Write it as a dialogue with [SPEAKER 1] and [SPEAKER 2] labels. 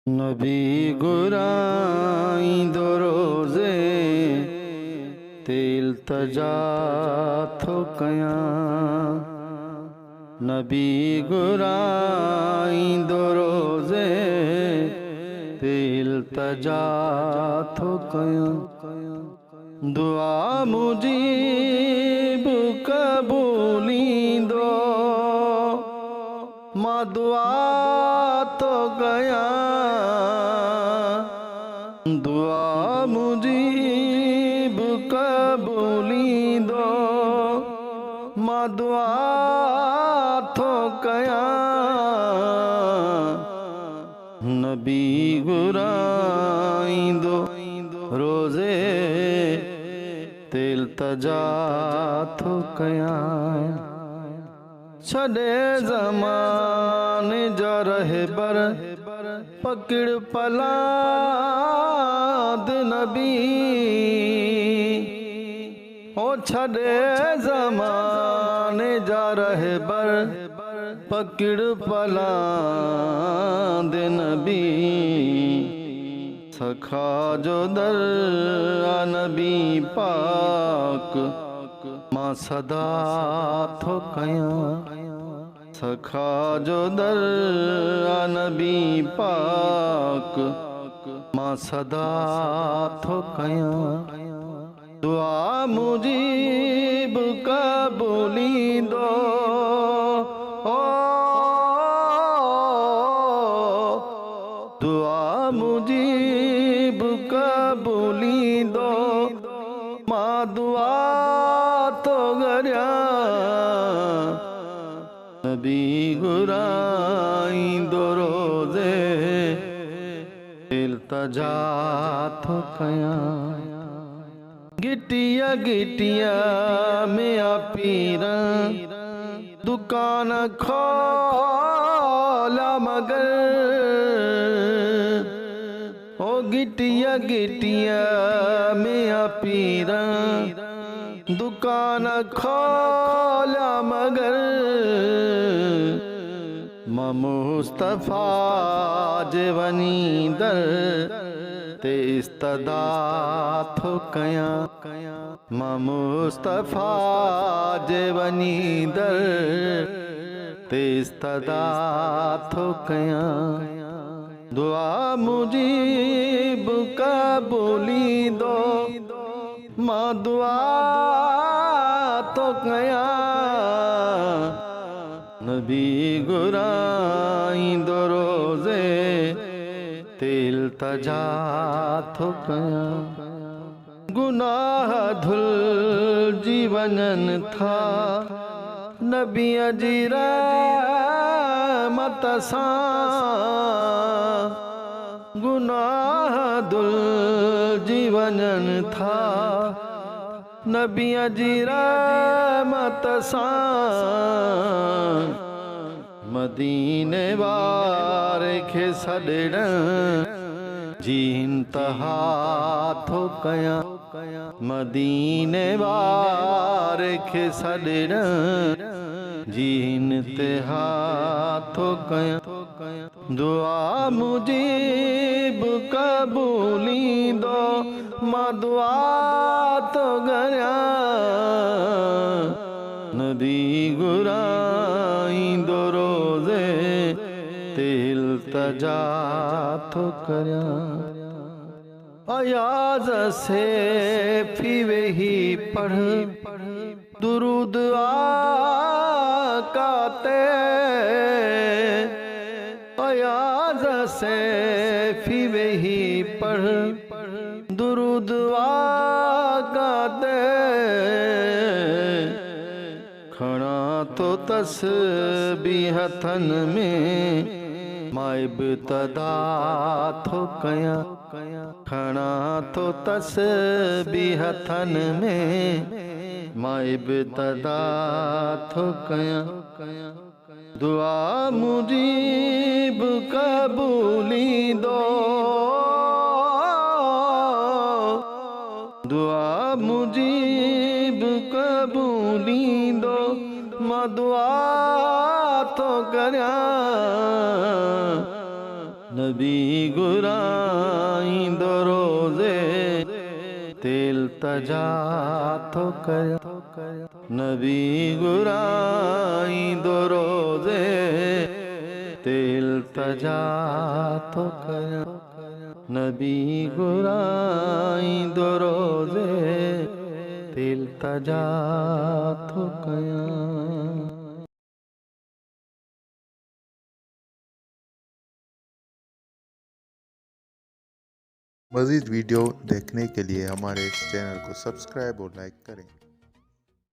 [SPEAKER 1] नबी गुराई दो रोज़े तेल तजा थो कया। नबी गुराई दो रोज़े तेल तजा थो कया। दुआ मुजीब कबूलींदो मां दुआ तो गया। दुआ मुजीब कबूलींदो मां दुआ तो गया। नबी गुराईंदो रोज़े तेल तजा थो कया। छड़े ज़माने जा रहबर पकड़ पलाद नबी। ओ छड़े ज़माने जा रहबर पकड़ पलाद नबी। सखा जो दर नबी पाक मां सदा थो कया। सखा जो दर नबी पाक मां सदा थो कया। दुआ मुजीब कबूलींदो दुआ मुजीब कबूलींदो मां दुआ तो गया। नबी गुराईंदो रोज़े तेल तजा थो कया। गिटिया गिटिया में पीरा दुकान खोला मगर। ओ गिटिया गिटिया में पीरा दुकान खोला मगर। मां मुस्तफ़ा जवनी दर ते इस्तदा थो कया। मां मुस्तफ़ा जवनी दर ते इस्तदा थो कया। दुआ मुजीब कबूलींदो मां दुआ तो कया। नबी गुराईंदो रोज़े तेल तजा थो कया। गुनाह धुल जीवनन था नबी जी रहमत सां। गुनाह दुल जीवनन था नबी जी रहमत सां। मदीने वारे खे सॾण जी इंतहा थो कया। मदीने वारे खे सॾण जी इंतहा थो कया। दुआ मुजीब कबूलींदो मां दुआ तो गया। नबी गुराईंदो रोज़े तेल तजा थो कया। अयाज़ से फी वेही पढ़ दुरूद आका ते। अयाज़ से फी वेही पढ़ दुरूद आका ते। खणा तो तस्बीह हथन में मां इब्तदा थो कया। खणा तो तस्बीह हथन में मां इब्तदा थो कया। दुआ मुजीब कबूलींदो दुआ मुजीब कबूलींदो मां दुआ तो करिया। नबी गुराइंदो रोज़े तेल तजा तो कया नबी गुराइंदो रोज़े तेल तजा तो कया नबी गुराइंदो रोज़े तेल तजा तो कया।
[SPEAKER 2] मज़ीद वीडियो देखने के लिए हमारे इस चैनल को सब्सक्राइब और लाइक करें।